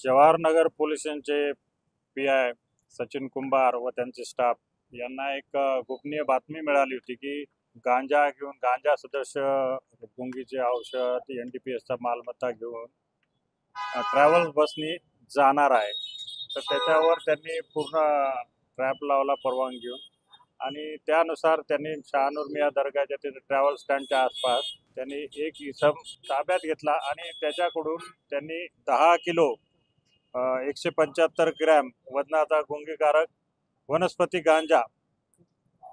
जवाहरनगर पोलिसांचे पी.आय. सचिन कुंभार व त्यांचे स्टाफ यांना एक गोपनीय बातमी मिळाली होती की गांजा सदस्य गुंगीचे औषध NDPSचा मालमत्ता घेऊन ट्रॅव्हल्स बसनी जाणार आहे. तर त्याच्यावर त्यांनी पूर्ण ट्रॅप लावला परवानगी घेऊन आणि त्यानुसार त्यांनी शहानूर मियाँ दर्गाच्या तिथे ट्रॅव्हल स्टँडच्या आसपास त्यांनी एक इसम ताब्यात घेतला आणि त्याच्याकडून त्यांनी 10 किलो 175 ग्रॅम वजनाचा गुंगीकारक वनस्पती गांजा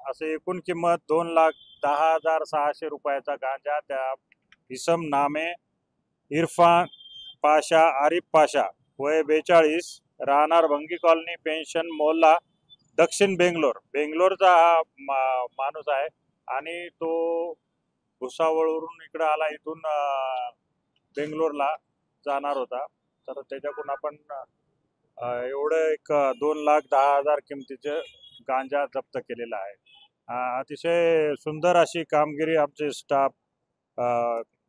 असे एकूण किंमत 2,10,600 रुपयाचा गांजा त्या इसम नामे इरफान पाशा आरिफ पाशा वय 42 राहणार भंगी कॉलनी पेन्शन मोहल्ला दक्षिण बेंगलोरचा हा माणूस आहे आणि तो भुसावळवरून इकडे आला, इथून बेंगलोरला जाणार होता. तर त्याच्याकडून आपण एवढं एक 2,10,000 किमतीचे गांजा जप्त केलेला आहे. अतिशय सुंदर अशी कामगिरी आमचे स्टाफ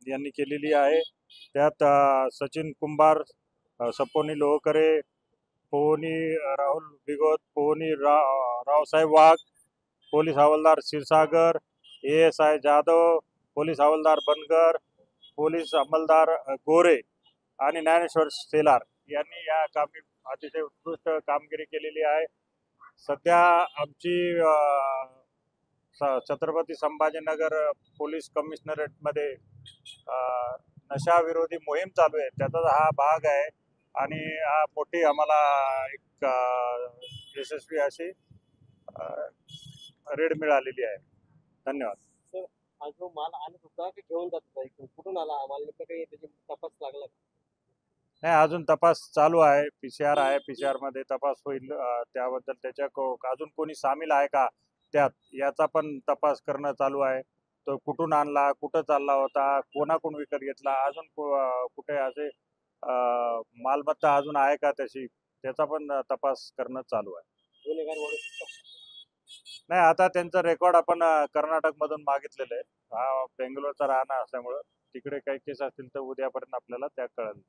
यांनी केलेली आहे. त्यात सचिन कुंभार, सपोनी लोहकरे, पोहनी राहुल बिगोत, पोहनी रावसाहेब वाघ, पोलीस हवालदार क्षीरसागर, ASI जाधव, पोलीस हवालदार बनगर, पोलीस अंमलदार गोरे आणि ज्ञानेश्वर सेलार यांनी या अतिशय उत्कृष्ट कामगिरी केलेली आहे. सध्या आमची छत्रपती संभाजीनगर पोलीस कमिशनरेटमध्ये नशाविरोधी मोहीम चालू आहे, त्याचा हा भाग आहे आणि हा मोठी आम्हाला एक यशस्वी अशी रेड मिळालेली आहे. धन्यवाद. सर, हा जो माल आणत होता की घेऊन जात होता, कुठून आला माल, नेमकं काही त्याची तपास लागला? नाही, अजून तपास चालू आहे. PCR आहे, PCR मध्ये तपास होईल. त्याबद्दल त्याच्या अजून कोणी सामील आहे का त्यात याचा पण तपास करणं चालू आहे. तो कुठून आणला, कुठं चालला होता, कोणाकडून विकत घेतला, अजून कुठे असे मालमत्ता अजून आहे का त्याचा पण तपास करणं चालू आहे. गुन्हेगार वाढू शकतो? नाही, आता त्यांचं रेकॉर्ड आपण कर्नाटकमधून मागितलेलं आहे. हा बेंगलोरचा राहणार असल्यामुळं तिकडे काही केस असतील तर उद्यापर्यंत आपल्याला त्या कळेल.